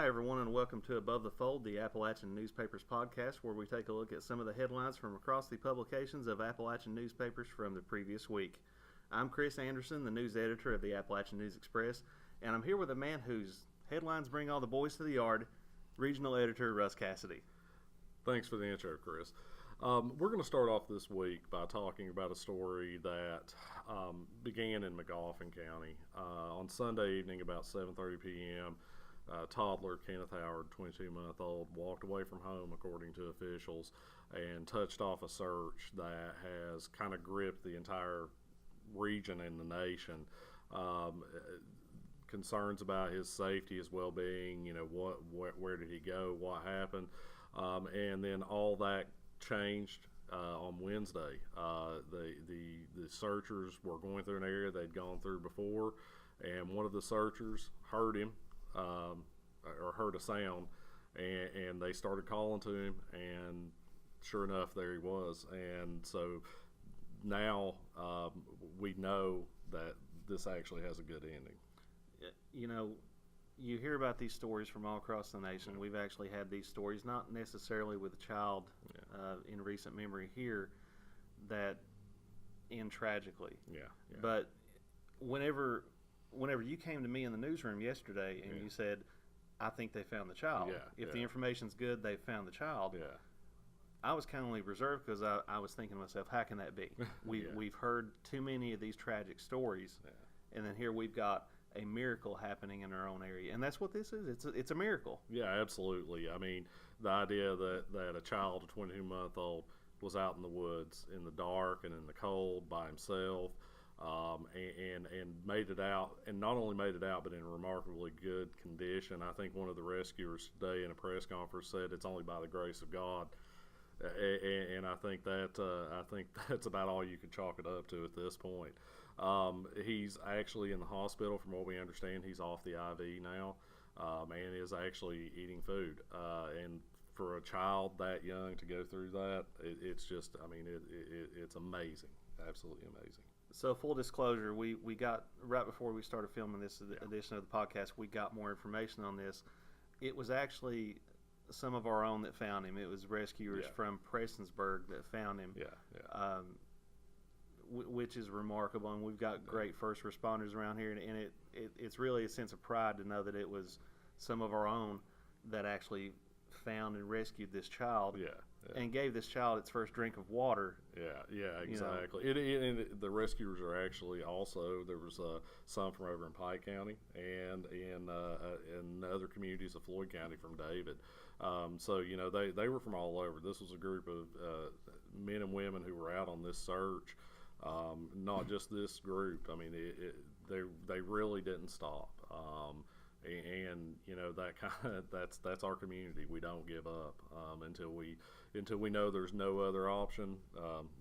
Hi, everyone, and welcome to Above the Fold, the Appalachian Newspapers podcast, where we take a look at some of the headlines from across the publications of Appalachian newspapers from the previous week. I'm Chris Anderson, the news editor of the Appalachian News Express, and I'm here with a man whose headlines bring all the boys to the yard, regional editor Russ Cassady. Thanks for the intro, Chris. We're going to start off this week by talking about a story that began in McGoffin County. On Sunday evening, about 7:30 p.m., toddler Kenneth Howard, 22-month-old, walked away from home, according to officials, and touched off a search that has kind of gripped the entire region and the nation. Concerns about his safety, his well-being, where did he go, what happened, and then all that changed on Wednesday. The searchers were going through an area they'd gone through before, and one of the searchers heard him, or heard a sound, and they started calling to him, and sure enough, there he was. And so now we know that this actually has a good ending. You know, you hear about these stories from all across the nation. We've actually had these stories, not necessarily with a child in recent memory here, that end tragically. But whenever you came to me in the newsroom yesterday and you said, I think they found the child. If the information's good, they found the child. I was kind of reserved because I was thinking to myself, how can that be? We've heard too many of these tragic stories, and then here we've got a miracle happening in our own area, and that's what this is. It's a miracle. Yeah, absolutely. I mean, the idea that a child, a 22-month-old, was out in the woods in the dark and in the cold by himself, and made it out, and not only made it out, but in remarkably good condition. I think one of the rescuers today in a press conference said it's only by the grace of God, and I think that's about all you can chalk it up to at this point. He's actually in the hospital, from what we understand. He's off the IV now, and is actually eating food. And for a child that young to go through that, it's just, I mean, it's amazing, absolutely amazing. So full disclosure, we got, right before we started filming this edition of the podcast, we got more information on this. It was actually some of our own that found him. It was rescuers from Prestonsburg that found him. Which is remarkable, and we've got great first responders around here, and it's really a sense of pride to know that it was some of our own that actually found and rescued this child, and gave this child its first drink of water. Exactly. And the rescuers are actually also, there was some from over in Pike County and in other communities of Floyd County from David. So they were from all over. This was a group of men and women who were out on this search. Not just this group. I mean, they really didn't stop. And that kind of that's our community. We don't give up until we know there's no other option.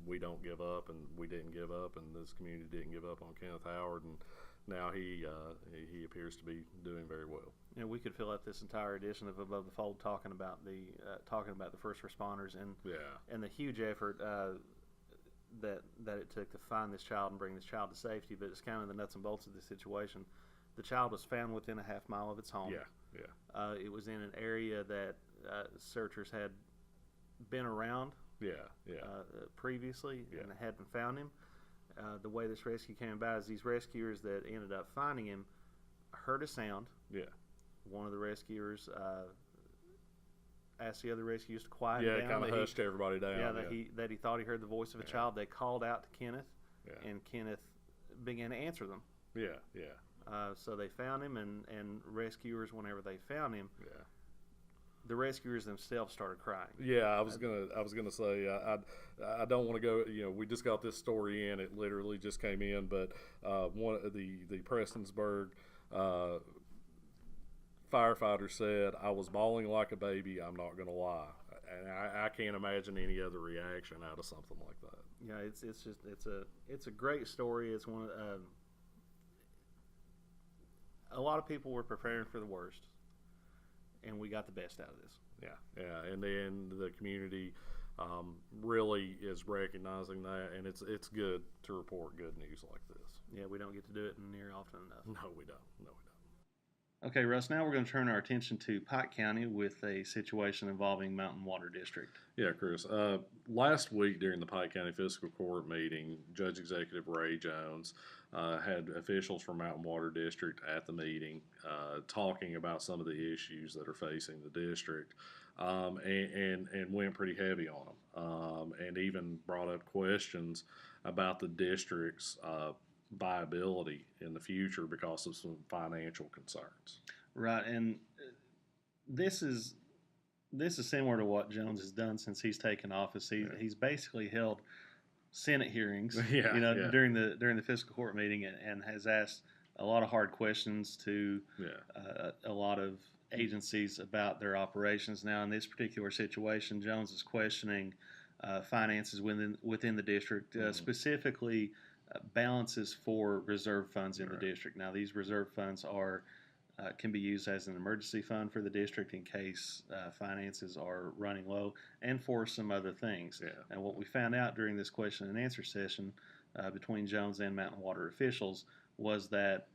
We don't give up, and we didn't give up, and this community didn't give up on Kenneth Howard, and now he appears to be doing very well. We could fill out this entire edition of Above the Fold talking about the first responders and the huge effort that it took to find this child and bring this child to safety. But it's kind of the nuts and bolts of the situation. The child was found within a half mile of its home. It was in an area that searchers had been around previously and hadn't found him. The way this rescue came about is these rescuers that ended up finding him heard a sound. One of the rescuers asked the other rescuers to quiet down. Kind of hushed everybody down. That he thought he heard the voice of a child. They called out to Kenneth, and Kenneth began to answer them. So they found him, and rescuers, whenever they found him, the rescuers themselves started crying. I was gonna say, I don't want to go. We just got this story in. It literally just came in, but one of the Prestonsburg firefighter said, "I was bawling like a baby. I'm not gonna lie," and I can't imagine any other reaction out of something like that. It's a great story. It's one. A lot of people were preparing for the worst, and we got the best out of this. And then the community really is recognizing that, and it's good to report good news like this. We don't get to do it near often enough. No, we don't. Okay, Russ, now we're going to turn our attention to Pike County with a situation involving Mountain Water District. Yeah, Chris. Last week during the Pike County Fiscal Court meeting, Judge Executive Ray Jones had officials from Mountain Water District at the meeting talking about some of the issues that are facing the district, and went pretty heavy on them, and even brought up questions about the district's viability in the future because of some financial concerns. Right, and this is similar to what Jones has done since he's taken office. He's basically held Senate hearings, during the fiscal court meeting, and has asked a lot of hard questions to a lot of agencies about their operations. Now, in this particular situation, Jones is questioning finances within the district, specifically balances for reserve funds in the district. Now, these reserve funds can be used as an emergency fund for the district in case finances are running low, and for some other things. Yeah. And what we found out during this question and answer session between Jones and Mountain Water officials was that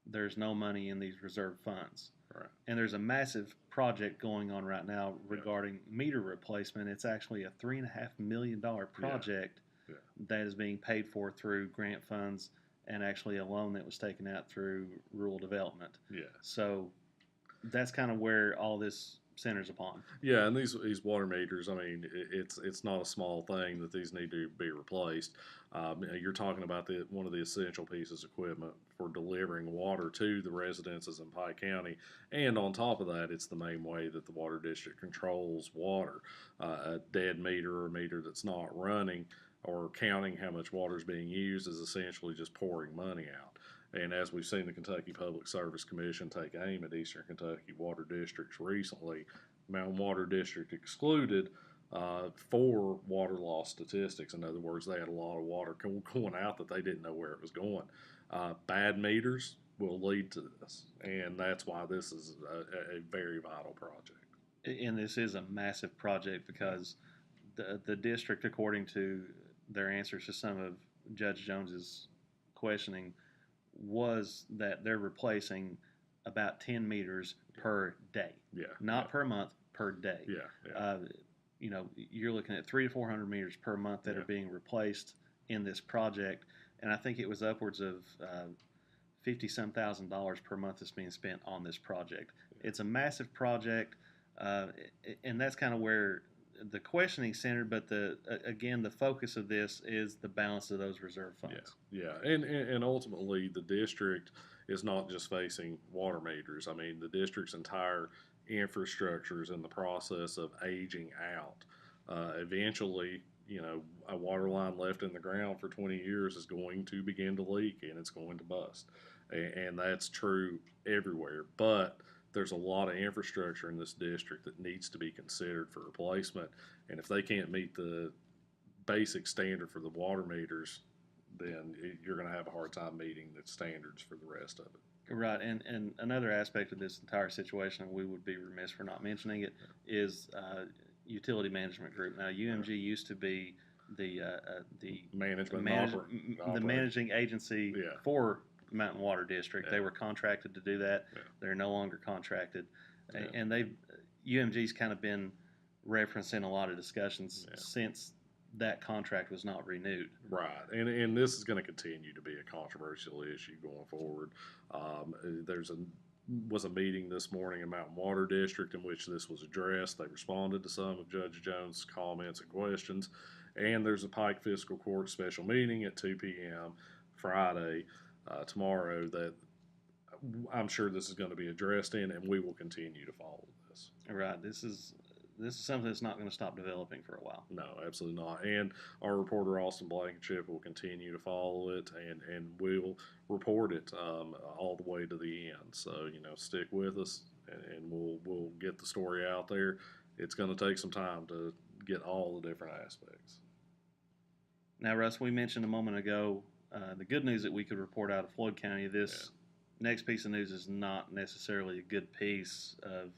there's no money in these reserve funds. Right. And there's a massive project going on right now regarding meter replacement. It's actually a $3.5 million project that is being paid for through grant funds and actually a loan that was taken out through rural development. Yeah. So that's kind of where all this centers upon. Yeah, and these water meters, I mean, it's not a small thing that these need to be replaced. You're talking about one of the essential pieces of equipment for delivering water to the residences in Pike County, and on top of that, it's the main way that the water district controls water. A dead meter or a meter that's not running or counting how much water is being used is essentially just pouring money out. And as we've seen the Kentucky Public Service Commission take aim at Eastern Kentucky water districts recently, Mountain Water District excluded for water loss statistics. In other words, they had a lot of water going out that they didn't know where it was going. Bad meters will lead to this, and that's why this is a very vital project. And this is a massive project because the district, according to their answers to some of Judge Jones's questioning, was that they're replacing about 10 meters per day. Not per month, per day. You're looking at 300 to 400 meters per month that are being replaced in this project, and I think it was upwards of $50-some thousand per month that's being spent on this project. It's a massive project, and that's kind of where the questioning centered, but again, the focus of this is the balance of those reserve funds. And ultimately, the district is not just facing water meters. I mean, the district's entire infrastructure is in the process of aging out. Eventually, a water line left in the ground for 20 years is going to begin to leak, and it's going to bust. And that's true everywhere. But there's a lot of infrastructure in this district that needs to be considered for replacement, and if they can't meet the basic standard for the water meters, then you're going to have a hard time meeting the standards for the rest of it. Right, and another aspect of this entire situation, and we would be remiss for not mentioning it, is Utility Management Group. Now, UMG used to be the managing agency for Mountain Water District. They were contracted to do that. They're no longer contracted, and UMG's kind of been referenced in a lot of discussions since that contract was not renewed. Right, and this is going to continue to be a controversial issue going forward. Was a meeting this morning in Mountain Water District in which this was addressed. They responded to some of Judge Jones' comments and questions, and there's a Pike Fiscal Court special meeting at 2 p.m. Friday, tomorrow, that I'm sure this is going to be addressed in, and we will continue to follow this. Right. This is something that's not going to stop developing for a while. No, absolutely not. And our reporter Austin Blankenship will continue to follow it, and we'll report it all the way to the end. So stick with us, and we'll get the story out there. It's going to take some time to get all the different aspects. Now, Russ, we mentioned a moment ago the good news that we could report out of Floyd County. This next piece of news is not necessarily a good piece of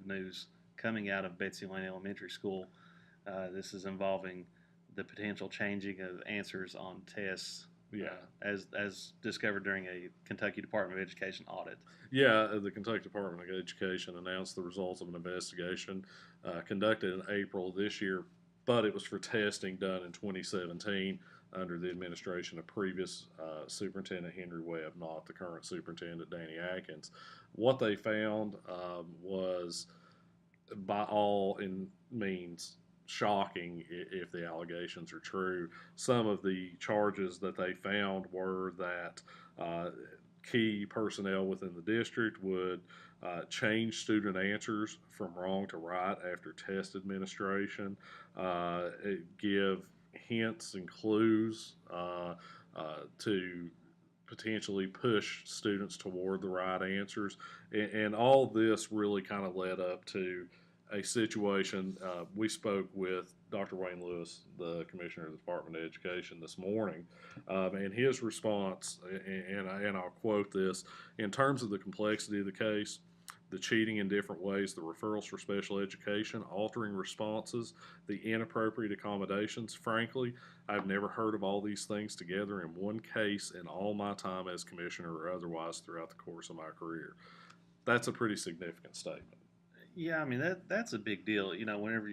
news coming out of Betsy Layne Elementary School. This is involving the potential changing of answers on tests as discovered during a Kentucky Department of Education audit. Yeah, the Kentucky Department of Education announced the results of an investigation conducted in April this year, but it was for testing done in 2017 under the administration of previous Superintendent Henry Webb, not the current Superintendent Danny Atkins. What they found was, by all means, shocking if the allegations are true. Some of the charges that they found were that key personnel within the district would change student answers from wrong to right after test administration, give hints and clues to potentially push students toward the right answers. And all this really kind of led up to a situation. We spoke with Dr. Wayne Lewis, the Commissioner of the Department of Education, this morning, and his response, and I'll quote this, in terms of the complexity of the case, the cheating in different ways, the referrals for special education, altering responses, the inappropriate accommodations. Frankly, I've never heard of all these things together in one case in all my time as commissioner or otherwise throughout the course of my career. That's a pretty significant statement. Yeah, I mean, that's a big deal. You know, whenever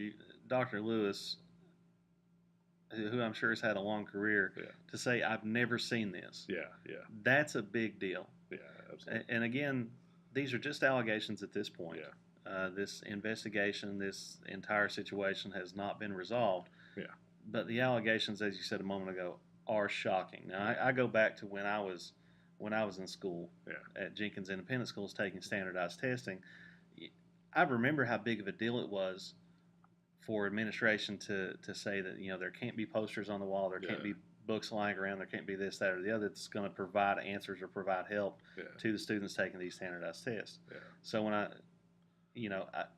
Dr. Lewis, who I'm sure has had a long career, to say, I've never seen this. Yeah. That's a big deal. Yeah, absolutely. And again, these are just allegations at this point. Yeah. This investigation, this entire situation has not been resolved. Yeah. But the allegations, as you said a moment ago, are shocking. Now, I go back to when I was in school at Jenkins Independent Schools taking standardized testing. I remember how big of a deal it was for administration to say that, you know, there can't be posters on the wall, there can't be books lying around, there can't be this, that, or the other that's going to provide answers or provide help to the students taking these standardized tests. So when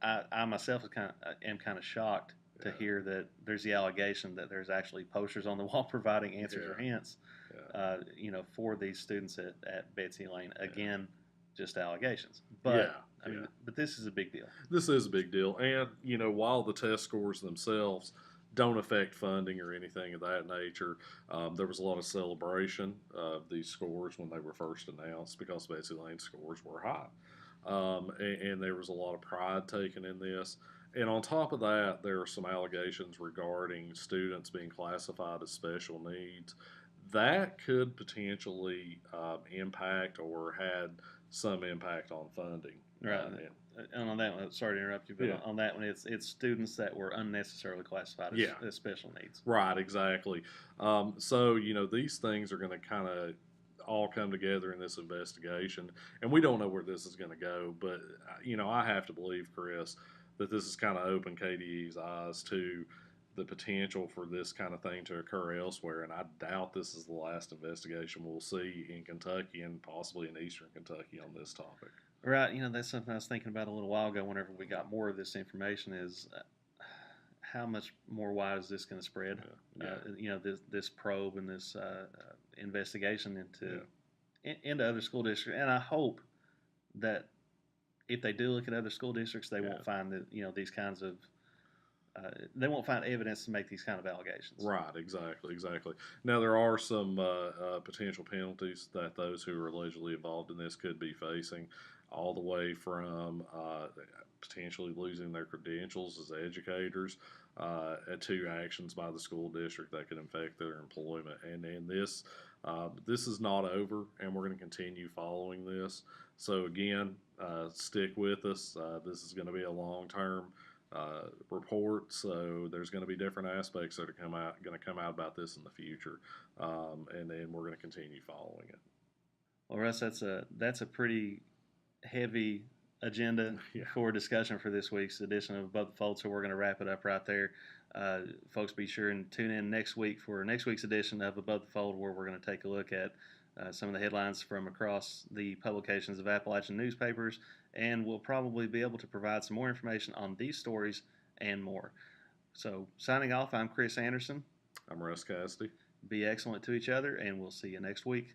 I myself am kind of shocked to hear that there's the allegation that there's actually posters on the wall providing answers or hints, for these students at Betsy Layne. Again, just allegations. But but this is a big deal. This is a big deal, and while the test scores themselves don't affect funding or anything of that nature, there was a lot of celebration of these scores when they were first announced because Betsy Layne's scores were high, and there was a lot of pride taken in this. And on top of that, there are some allegations regarding students being classified as special needs. That could potentially impact or had some impact on funding. Right. And on that one, sorry to interrupt you, but on that one, it's students that were unnecessarily classified as special needs. Right, exactly. So, these things are going to kind of all come together in this investigation, and we don't know where this is going to go, but, I have to believe, Chris, that this has kind of opened KDE's eyes to the potential for this kind of thing to occur elsewhere, and I doubt this is the last investigation we'll see in Kentucky and possibly in eastern Kentucky on this topic. Right, that's something I was thinking about a little while ago whenever we got more of this information is how much more wide is this going to spread? This probe and this investigation into other school districts. And I hope that if they do look at other school districts, they won't find that, these kinds of they won't find evidence to make these kind of allegations. Right, exactly. Now, there are some potential penalties that those who are allegedly involved in this could be facing, all the way from potentially losing their credentials as educators to actions by the school district that could affect their employment. And this is not over, and we're going to continue following this. So again, stick with us. This is going to be a long-term report, so there's going to be different aspects that are going to come out about this in the future, and then we're going to continue following it. Well, Russ, that's a pretty heavy agenda for discussion for this week's edition of Above the Fold, so we're going to wrap it up right there. Folks, be sure and tune in next week for next week's edition of Above the Fold, where we're going to take a look at some of the headlines from across the publications of Appalachian newspapers, and we'll probably be able to provide some more information on these stories and more. So, signing off, I'm Chris Anderson. I'm Russ Cassady. Be excellent to each other, and we'll see you next week.